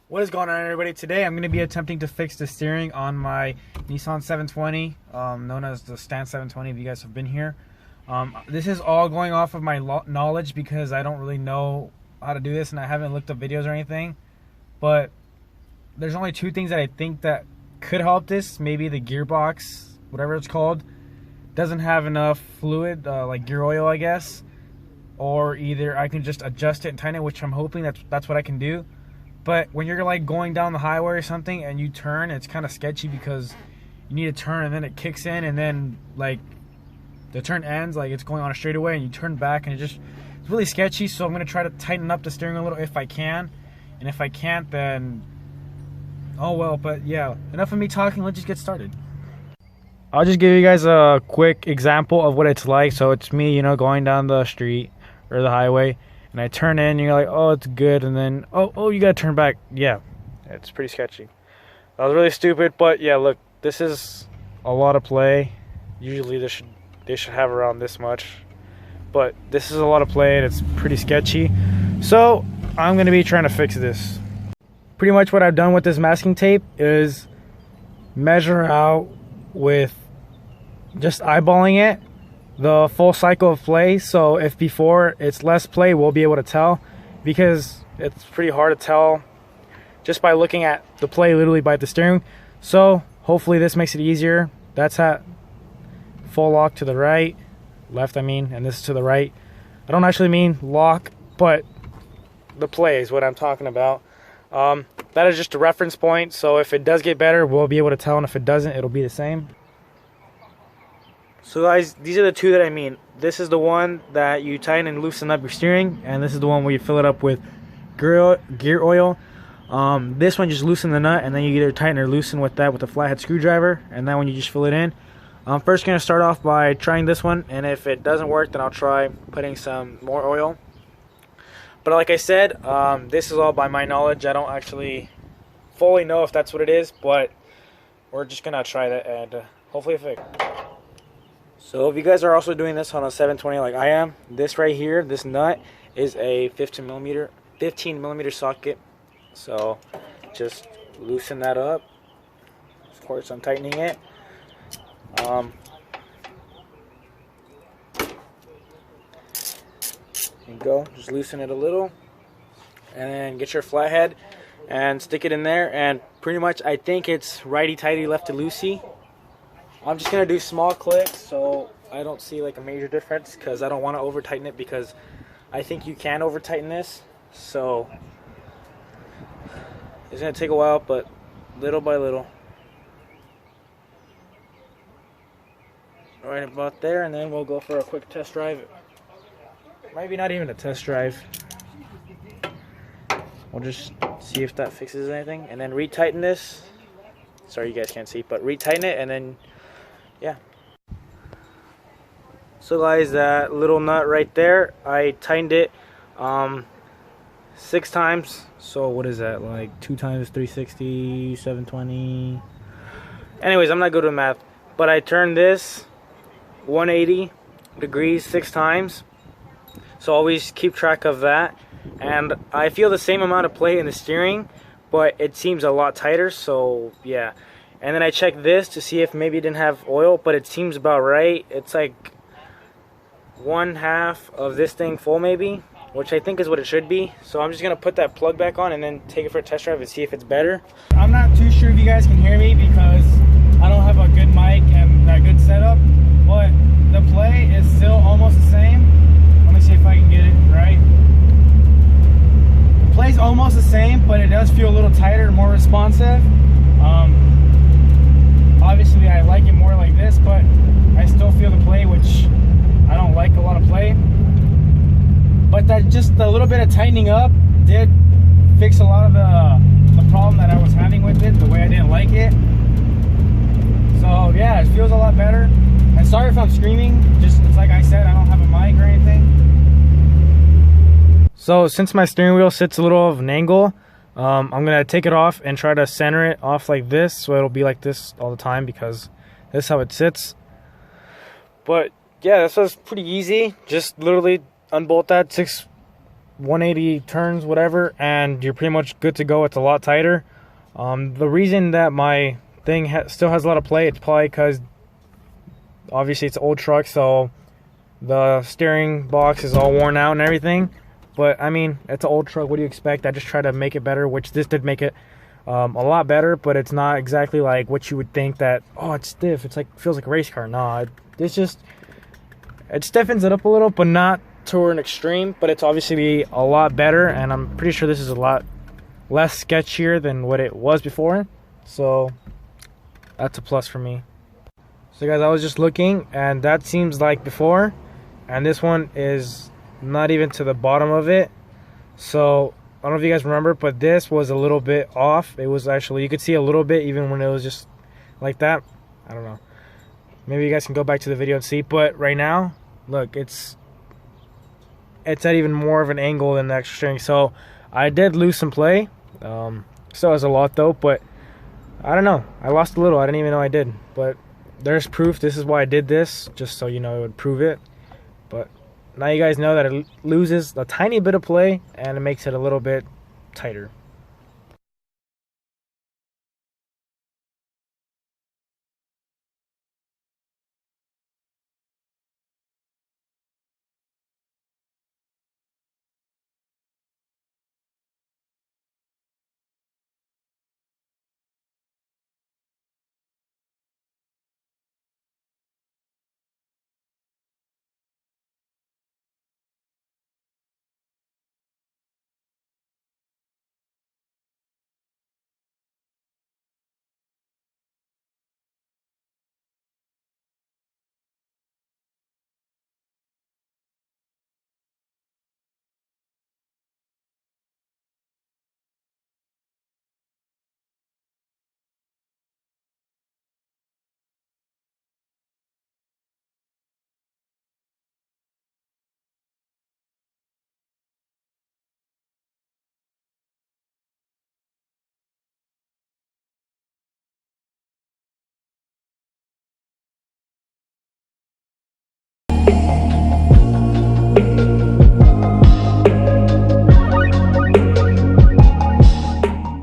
What is going on, everybody? Today I'm going to be attempting to fix the steering on my Nissan 720, known as the Stand 720 if you guys have been here. This is all going off of my knowledge because I don't really know how to do this and I haven't looked up videos or anything. But there's only two things that I think that could help this. Maybe the gearbox, whatever it's called, doesn't have enough fluid, like gear oil, I guess. Or either I can just adjust it and tighten it, which I'm hoping that's what I can do. But when you're like going down the highway or something and you turn, it's kind of sketchy because you need to turn and then it kicks in and then like the turn ends, like it's going on a straightaway and you turn back and it's really sketchy. So I'm going to try to tighten up the steering a little if I can. And if I can't, then oh well. But yeah, enough of me talking, let's just get started. I'll just give you guys a quick example of what it's like. So it's me, you know, going down the street or the highway. And I turn in, and you're like, oh, it's good. And then, oh, you got to turn back. Yeah, it's pretty sketchy. That was really stupid. But, yeah, look, this is a lot of play. Usually they should have around this much. But this is a lot of play, and it's pretty sketchy. So I'm going to be trying to fix this. Pretty much what I've done with this masking tape is measure out with just eyeballing it the full cycle of play. So if before it's less play, we'll be able to tell, because it's pretty hard to tell just by looking at the play literally by the steering. So hopefully this makes it easier. That's at full lock to the right, left I mean, and this is to the right. I don't actually mean lock, but the play is what I'm talking about. That is just a reference point, so if it does get better, we'll be able to tell, and if it doesn't, it'll be the same. So guys, these are the two that I mean. This is the one that you tighten and loosen up your steering, and this is the one where you fill it up with gear oil. This one just loosen the nut, and then you either tighten or loosen with that with a flathead screwdriver, and then when you just fill it in. I'm first going to start off by trying this one, and if it doesn't work, then I'll try putting some more oil. But like I said, this is all by my knowledge. I don't actually fully know if that's what it is, but we're just going to try that and hopefully it fixes. So if you guys are also doing this on a 720 like I am, this right here, this nut is a 15 millimeter socket. So just loosen that up. Of course, I'm tightening it. And go, just loosen it a little, and then get your flathead and stick it in there. And pretty much, I think it's righty tighty, lefty loosey. I'm just gonna do small clicks so I don't see like a major difference, because I don't want to over tighten it, because I think you can over tighten this. So it's gonna take a while, but little by little. Right about there, and then we'll go for a quick test drive. Maybe not even a test drive. We'll just see if that fixes anything, and then retighten this. Sorry you guys can't see, but retighten it, and then yeah. So guys, that little nut right there, I tightened it 6 times. So what is that, like 2 times 360, 720? Anyways, I'm not good with math, but I turned this 180 degrees 6 times. So always keep track of that. And I feel the same amount of play in the steering, but it seems a lot tighter, so yeah. And then I checked this to see if maybe it didn't have oil, but it seems about right. It's like 1/2 of this thing full maybe, which I think is what it should be. So I'm just going to put that plug back on and then take it for a test drive and see if it's better. I'm not too sure if you guys can hear me because I don't have a good mic and a good setup, but the play is still almost the same. Let me see if I can get it right. The play's almost the same, but it does feel a little tighter, more responsive. Obviously I like it more like this, but I still feel the play, which I don't like a lot of play. But that just a little bit of tightening up did fix a lot of the problem that I was having with it, the way I didn't like it. So yeah, lot better. And sorry if I'm screaming, just it's like I said, I don't have a mic or anything. So since my steering wheel sits a little of an angle, I'm gonna take it off and try to center it off like this, so it'll be like this all the time, because this is how it sits. But yeah, this was pretty easy. Just literally unbolt that 180 turns, whatever, and you're pretty much good to go. It's a lot tighter. The reason that my thing still has a lot of play, it's probably because obviously it's an old truck, so the steering box is all worn out and everything. But I mean, it's an old truck, what do you expect? I just try to make it better, which this did make it a lot better, but it's not exactly like what you would think that, oh, it's stiff, it's like, feels like a race car. Nah, it stiffens it up a little, but not to an extreme. But it's obviously a lot better, and I'm pretty sure this is a lot less sketchier than what it was before, so that's a plus for me. So guys, I was just looking, and that seems like before, and this one is not even to the bottom of it. So I don't know if you guys remember, but this was a little bit off. It was actually, you could see a little bit even when it was just like that. I don't know, maybe you guys can go back to the video and see, but right now, look, it's at even more of an angle than the extra steering. So I did lose some play. Still has a lot though, but I don't know, I lost a little. I didn't even know I did, but there's proof. This is why I did this, just so you know, it would prove it. But now you guys know that it loses a tiny bit of play, and it makes it a little bit tighter.